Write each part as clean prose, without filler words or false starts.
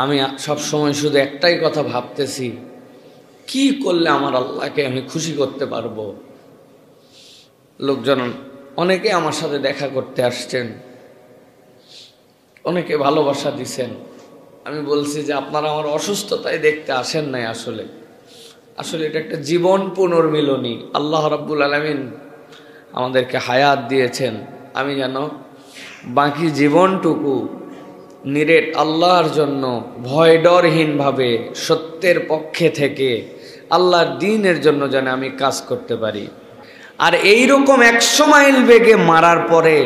আমি সব সময় শুধু একটাই কথা ভাবতেছি, কি করলে আমার আল্লাহকে আমি খুশি করতে পারবো। লোকজন অনেকে আমার সাথে দেখা করতে আসছেন, অনেকে ভালোবাসা দিছেন। আমি বলছি যে আপনারা আমার অসুস্থতায় দেখতে আসেন নাই, আসলে এটা একটা জীবন পুনর্মিলনী। আল্লাহ রাব্বুল আলামিন আমাদেরকে হায়াত দিয়েছেন, আমি যেন বাকি জীবনটুকু নিরেট আল্লাহর জন্য ভয় ডরহীনভাবে সত্যের পক্ষে থেকে আল্লাহর দ্বীনের জন্য যেন আমি কাজ করতে পারি। আর এইরকম 100 মাইল বেগে মারার পরে,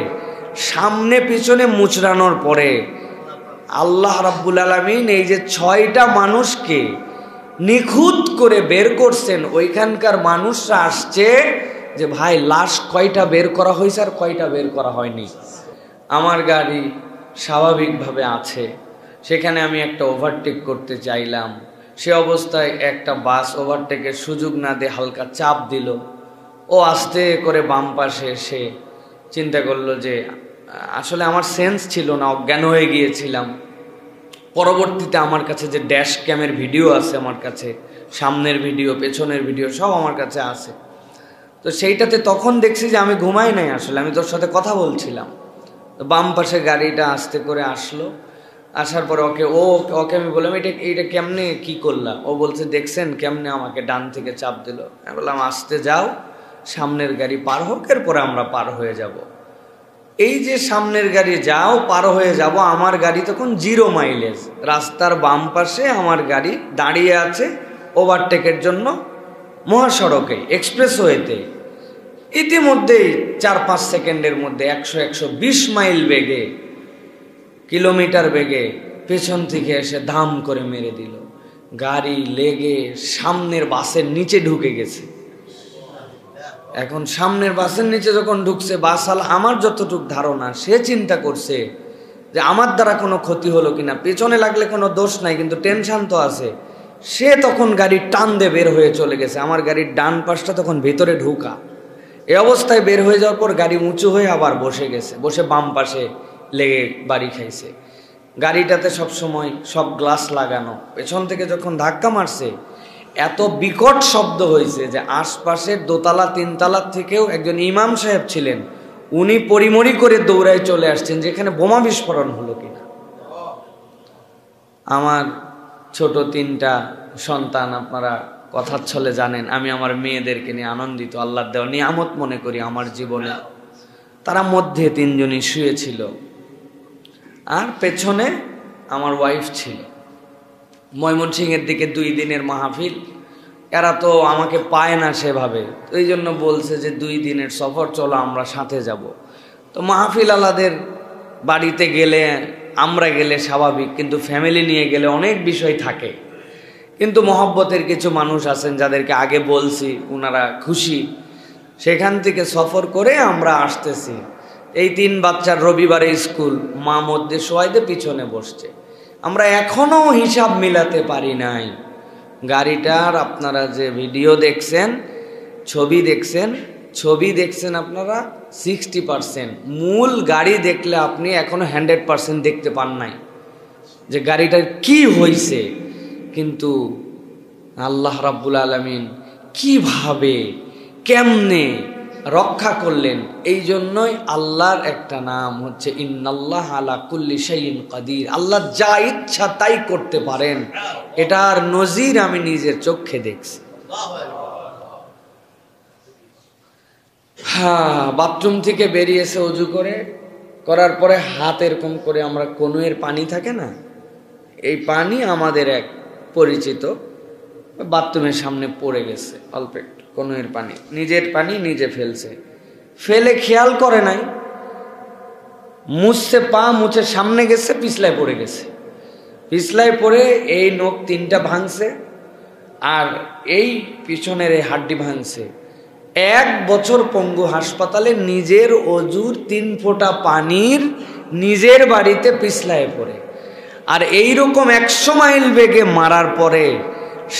সামনে পিছনে মুচড়ানোর পরে আল্লাহ রাব্বুল আলামিন এই যে 6টা মানুষকে নিখুঁত করে বের করছেন, ওইখানকার মানুষরা আসছে যে ভাই লাশ কয়টা বের করা হয়েছে আর কয়টা বের করা হয়নি। আমার গাড়ি স্বাভাবিকভাবে আছে, সেখানে আমি একটা ওভারটেক করতে চাইলাম, সে অবস্থায় একটা বাস ওভারটেকের সুযোগ না দিয়ে হালকা চাপ দিল। ও আস্তে করে বাম পাশে এসে চিন্তা করলো যে আসলে আমার সেন্স ছিল না, অজ্ঞান হয়ে গিয়েছিলাম। পরবর্তীতে আমার কাছে যে ড্যাশ ক্যামের ভিডিও আছে, আমার কাছে সামনের ভিডিও পেছনের ভিডিও সব আমার কাছে আছে। তো সেইটাতে তখন দেখছি যে আমি ঘুমাই নাই, আসলে আমি তোর সাথে কথা বলছিলাম। তো বাম পাশে গাড়িটা আস্তে করে আসলো, আসার পরে ওকে আমি বললাম এইটা কেমনে কি করলাম। ও বলছে দেখছেন কেমনে আমাকে ডান থেকে চাপ দিল। আমি বললাম আসতে যাও, সামনের গাড়ি পার হোক, এরপরে আমরা পার হয়ে যাব। এই যে সামনের গাড়ি যাও পার হয়ে যাব, আমার গাড়ি তখন 0 মাইলেজ, রাস্তার বাম পাশে আমার গাড়ি দাঁড়িয়ে আছে ওভারটেকের জন্য মহাসড়কে, এক্সপ্রেসওয়েতে। ইতিমধ্যেই 4-5 সেকেন্ডের মধ্যে 100-120 মাইল বেগে, কিলোমিটার বেগে পেছন থেকে এসে ধাম করে মেরে দিল। গাড়ি লেগে সামনের বাসের নিচে ঢুকে গেছে। এখন সামনের বাসের নিচে যখন ঢুকছে, বাসাল আমার যতটুক ধারণা সে চিন্তা করছে যে আমার দ্বারা কোনো ক্ষতি হলো কিনা, পেছনে লাগলে কোনো দোষ নাই, কিন্তু টেনশন তো আছে। সে তখন গাড়ির টান দিয়ে বের হয়ে চলে গেছে। আমার গাড়ির ডান পাশটা তখন ভেতরে ঢুকা, এই অবস্থায় বের হয়ে যাওয়ার পর গাড়ি উঁচু হয়ে আবার বসে গেছে, বসে বাম পাশে লেগে বাড়ি খাইছে। গাড়িটাতে সব সময় সব গ্লাস লাগানো, পেছন থেকে যখন ধাক্কা মারছে এত বিকট শব্দ হয়েছে যে আশপাশের 2তলা 3তলার থেকেও একজন ইমাম সাহেব ছিলেন, উনি পরিমরি করে দৌড়ায় চলে আসছেন যেখানে বোমা বিস্ফোরণ হলো কিনা। আমার ছোট 3টা সন্তান, আপনারা কথার ছলে জানেন আমি আমার মেয়েদেরকে নিয়ে আনন্দিত, আল্লাহর দেওয়া নিয়ামত মনে করি আমার জীবনে। তারা মধ্যে 3 জনই শুয়েছিল, আর পেছনে আমার ওয়াইফ ছিল। ময়মনসিংহের দিকে 2 দিনের মাহফিল, এরা তো আমাকে পায় না সেভাবে, তো এই জন্য বলছে যে 2 দিনের সফর, চলো আমরা সাথে যাব। তো মাহফিল আলাদের বাড়িতে গেলে আমরা গেলে স্বাভাবিক, কিন্তু ফ্যামিলি নিয়ে গেলে অনেক বিষয় থাকে। কিন্তু মহব্বতের কিছু মানুষ আছেন যাদেরকে আগে বলছি, ওনারা খুশি। সেখান থেকে সফর করে আমরা আসতেছি। এই 3 বাচ্চার রবিবারে স্কুল, মা মধ্যে শোয়াইতে পিছনে বসছে। আমরা এখনো হিসাব মিলাতে পারি নাই। গাড়িটার আপনারা যে ভিডিও দেখছেন, ছবি দেখছেন আপনারা 60%, মূল গাড়ি দেখলে আপনি এখনো 100% দেখতে পান নাই যে গাড়িটার কি হয়েছে। কিন্তু আল্লাহ রাব্বুল আলামিন কিভাবে কেমনে রক্ষা করলেন, এই জন্যই আল্লাহর একটা নাম হচ্ছে ইন্নাল্লাহ আলা কুল্লি শাইইন কাদির। আল্লাহ যা ইচ্ছা তাই করতে পারেন, এটার নজির আমি নিজের চোখে দেখছি। বাথরুম থেকে বেরিয়েছে অজু করার পরে হাত এরকম করে, আমরা কনুয়ের পানি থাকে না, এই পানি আমাদের এক পরিচিত বাথরুমের সামনে পড়ে গেছে, অল্প একটু কনুয়ের পানি, নিজের পানি নিজে ফেলে খেয়াল করে নাই, মুছছে, পা মুছে সামনে গেছে, পিছলায় পড়ে গেছে। পিছলায় পড়ে এই নখ 3টা ভাঙছে, আর এই পিছনের এই হাড্ডি ভাঙছে। 1 বছর পঙ্গু হাসপাতালে, নিজের অজুর 3 ফোঁটা পানির নিজের বাড়িতে পিছলায় পড়ে। আর এইরকম 100 মাইল বেগে মারার পরে,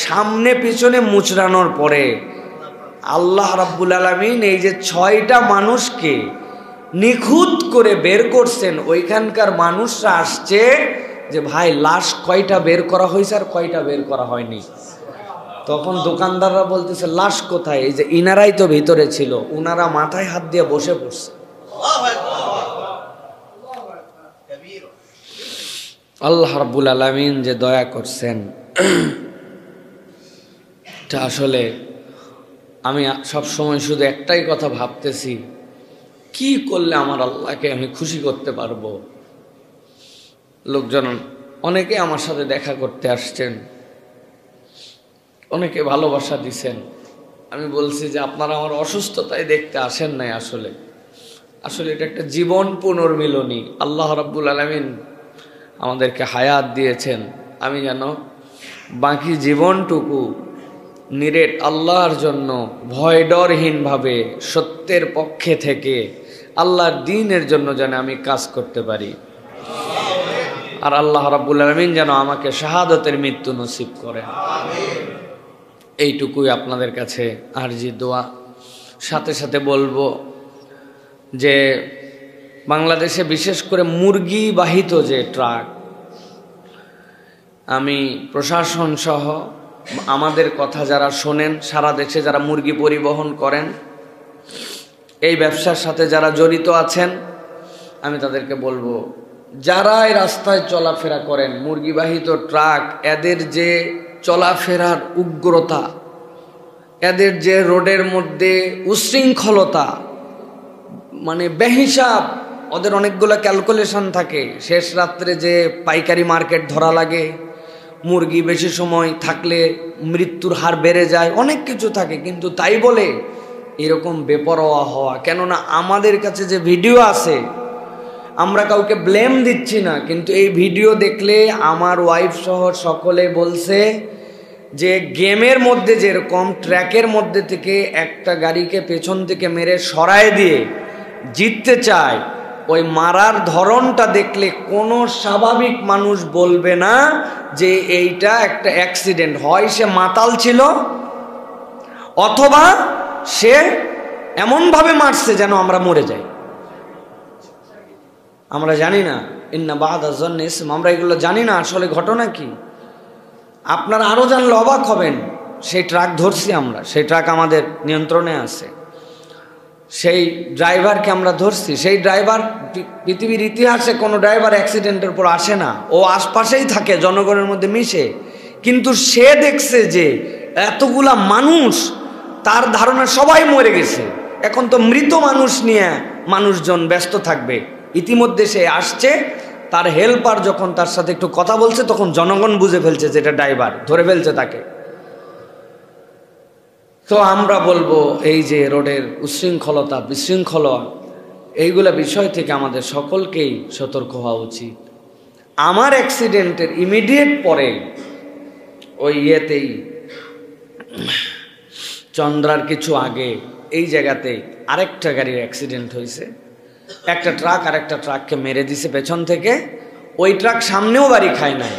সামনে পিছনে মুচড়ানোর পরে আল্লাহ রাব্বুল আলামিন এই যে 6টা মানুষকে নিখুঁত করে বের করছেন, ওইখানকার মানুষরা আসছে যে ভাই লাশ কয়টা বের করা হয়েছে আর কয়টা বের করা হয়নি। তখন দোকানদাররা বলতেছে লাশ কোথায়? এই যে ইনারাই তো ভিতরে ছিল, উনারা মাথায় হাত দিয়ে বসে পড়ছে। আল্লাহ রাব্বুল আলামিন যে দয়া করছেন, এটা আসলে আমি সবসময় শুধু একটাই কথা ভাবতেছি, কি করলে আমার আল্লাহকে আমি খুশি করতে পারবো। লোকজন অনেকে আমার সাথে দেখা করতে আসছেন, অনেকে ভালোবাসা দিছেন। আমি বলছি যে আপনারা আমার অসুস্থতায় দেখতে আসেন নাই, আসলে আসলে এটা একটা জীবন পুনর্মিলনী। আল্লাহ রাব্বুল আলামিন আমাদেরকে হায়াত দিয়েছেন, আমি যেন বাকি জীবনটুকু নিরেট আল্লাহর জন্য ভয় ডরহীনভাবে সত্যের পক্ষে থেকে আল্লাহর দ্বীনের জন্য যেন আমি কাজ করতে পারি। আর আল্লাহ রাব্বুল আলামিন যেন আমাকে শাহাদাতের মৃত্যু নসিব করেন, এইটুকুই আপনাদের কাছে আরজি দোয়া। সাথে সাথে বলবো যে বাংলাদেশে বিশেষ করে মুরগি বাহিত যে ট্রাক, আমি প্রশাসন সহ আমাদের কথা যারা শোনেন, সারা দেশে যারা মুরগি পরিবহন করেন, এই ব্যবসার সাথে যারা জড়িত আছেন, আমি তাদেরকে বলবো যারা এই রাস্তায় চলাফেরা করেন মুরগিবাহিত ট্রাক, এদের যে চলাফেরার উগ্রতা, এদের যে রোডের মধ্যে উশৃঙ্খলতা, মানে বেহিসাব, ওদের অনেকগুলো ক্যালকুলেশন থাকে। শেষ রাত্রে যে পাইকারি মার্কেট ধরা লাগে, মুরগি বেশি সময় থাকলে মৃত্যুর হার বেড়ে যায়, অনেক কিছু থাকে। কিন্তু তাই বলে এরকম বেপরোয়া হওয়া, কেননা আমাদের কাছে যে ভিডিও আছে, আমরা কাউকে ব্লেম দিচ্ছি না, কিন্তু এই ভিডিও দেখলে আমার ওয়াইফ সহ সকলে বলছে যে গেমের মধ্যে যেরকম ট্র্যাকের মধ্যে থেকে একটা গাড়িকে পেছন থেকে মেরে সরায় দিয়ে জিততে চায়, ওই মারার ধরনটা দেখলে কোনো স্বাভাবিক মানুষ বলবে না যে এইটা একটা অ্যাক্সিডেন্ট। হয় সে মাতাল ছিল, অথবা সে এমনভাবে মারছে যেন আমরা মরে যাই। আমরা জানি না, ইন্না বা'দা যন্নি ইসম, আমরা এগুলো জানি না আসলে ঘটনা কি। আপনারা আরও জানলে অবাক হবেন। সেই ট্রাক ধরছি আমরা, সেই ট্রাক আমাদের নিয়ন্ত্রণে আছে, সেই ড্রাইভারকে আমরা ধরছি। সেই ড্রাইভার, পৃথিবীর ইতিহাসে কোনো ড্রাইভার অ্যাক্সিডেন্টের পর আসে না, ও আশপাশেই থাকে, জনগণের মধ্যে মিশে। কিন্তু সে দেখছে যে এতগুলা মানুষ, তার ধারণা সবাই মরে গেছে, এখন তো মৃত মানুষ নিয়ে মানুষজন ব্যস্ত থাকবে। ইতিমধ্যে সে আসছে, তার হেল্পার যখন তার সাথে একটু কথা বলছে, তখন জনগণ বুঝে ফেলছে যে এটা ড্রাইভার, ধরে ফেলছে তাকে। তো আমরা বলবো এই যে রোডের উশৃঙ্খলতা, বিশৃঙ্খলা, এইগুলা বিষয় থেকে আমাদের সকলকেই সতর্ক হওয়া উচিত। আমার অ্যাক্সিডেন্টের ইমিডিয়েট পরে ওই ইয়েতেই, চন্দ্রার কিছু আগে এই জায়গাতেই আরেকটা গাড়ির অ্যাক্সিডেন্ট হয়েছে। একটা ট্রাক আরেকটা ট্রাককে মেরে দিছে পেছন থেকে। ওই ট্রাক সামনেও বাড়ি খায় নাই,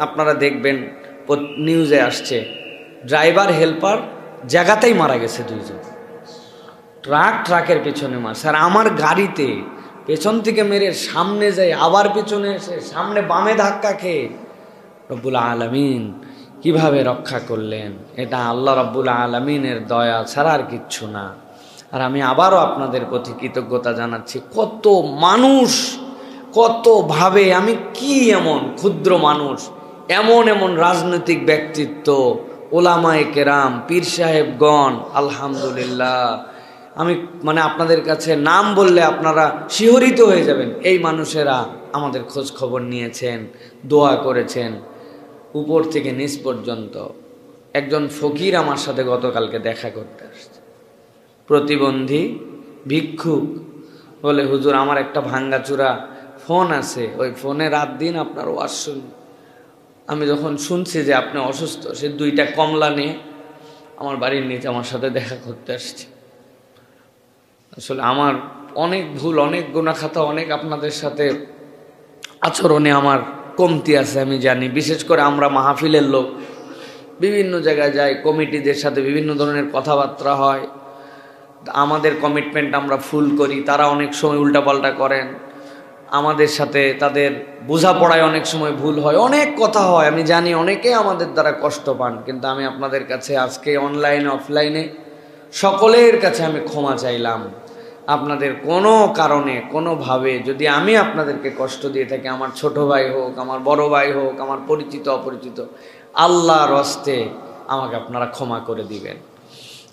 আপনারা দেখবেন নিউজে আসছে। ড্রাইভার হেল্পার জায়গাতেই মারা গেছে দুইজন। ট্রাকের পেছনে মারছে, আর আমার গাড়িতে পেছন থেকে মেরে সামনে যায়, আবার পেছনে এসে সামনে বামে ধাক্কা খেয়ে রব্বুল আলামিন কিভাবে রক্ষা করলেন। এটা আল্লাহ রব্বুল আলামিনের দয়া ছাড়া আর কিচ্ছু না। আর আমি আবারও আপনাদের প্রতি কৃতজ্ঞতা জানাচ্ছি। কত মানুষ, কতভাবে, আমি কি এমন ক্ষুদ্র মানুষ, এমন এমন রাজনৈতিক ব্যক্তিত্ব, ওলামায়ে কেরাম, পীর সাহেবগণ, আলহামদুলিল্লাহ, আমি মানে আপনাদের কাছে নাম বললে আপনারা শিহরিত হয়ে যাবেন। এই মানুষেরা আমাদের খোঁজ খবর নিয়েছেন, দোয়া করেছেন, উপর থেকে নিচ পর্যন্ত। একজন ফকির আমার সাথে গতকালকে দেখা করতে আসছে, প্রতিবন্ধী ভিক্ষুক, বলে হুজুর আমার একটা ভাঙ্গাচুরা ফোন আছে, ওই ফোনে রাত দিন আপনার ওয়াজ শুনি। আমি যখন শুনছি যে আপনি অসুস্থ, সে 2টা কমলা নিয়ে আমার বাড়ির নিচে আমার সাথে দেখা করতে আসছে। আসলে আমার অনেক ভুল, অনেক গুনাখাতা, অনেক আপনাদের সাথে আচরণে আমার কমতি আছে, আমি জানি। বিশেষ করে আমরা মাহফিলের লোক, বিভিন্ন জায়গায় যাই, কমিটিদের সাথে বিভিন্ন ধরনের কথাবার্তা হয়, আমাদের কমিটমেন্ট আমরা ফুল করি, তারা অনেক সময় উল্টাপাল্টা করেন। আমাদের সাথে তাদের বোঝাপড়ায় অনেক সময় ভুল হয়, অনেক কথা হয়, আমি জানি অনেকে আমাদের দ্বারা কষ্ট পান, কিন্তু আমি আপনাদের কাছে আজকে অনলাইনে অফলাইনে সকলের কাছে আমি ক্ষমা চাইলাম। আপনাদের কোনো কারণে কোনোভাবে যদি আমি আপনাদেরকে কষ্ট দিয়ে থাকি, আমার ছোট ভাই হোক, আমার বড় ভাই হোক, আমার পরিচিত অপরিচিত, আল্লাহর হস্তে আমাকে আপনারা ক্ষমা করে দিবেন।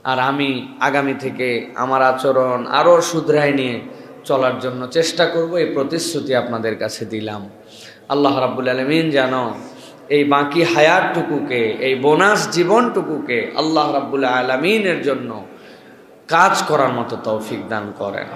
আর আমি আগামী থেকে আমার আচরণ আরও শুধরাই নিয়ে চলার জন্য চেষ্টা করব, এই প্রতিশ্রুতি আপনাদের কাছে দিলাম। আল্লাহ রাব্বুল আলামিন যেন এই বাকি হায়াতটুকুকে, এই বোনাস জীবনটুকুকে আল্লাহ রাব্বুল আলামিনের জন্য কাজ করার মতো তৌফিক দান করেন।